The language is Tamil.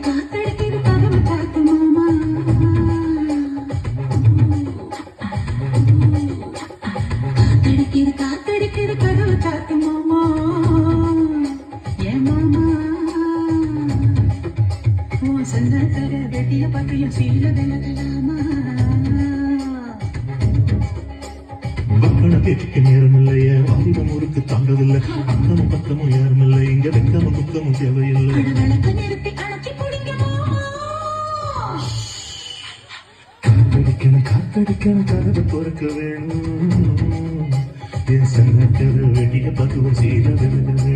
காத்தடிக்குது கதவு காத்து மாமா காத்தடிக்குது கதவு காத்து மாமா ஏன் மாமா உன் சந்தத்தர வெட்டிய பத்தியும் சீல விலகலாமா மக்களை பேச்சுக்கு நேரம் இல்லைய வாலிபம் ஊருக்கு தாண்டதில்லை அக்கமும் பக்கமும் யாரும் இல்லை இங்க வெக்கமும் துக்கமும் தேவையில்லை காத்தடிக்கணும் கதவு பொறுக்க வேணும் என் சங்கத்தர வெட்டிய பத்துவம் சீல விலக வேணும்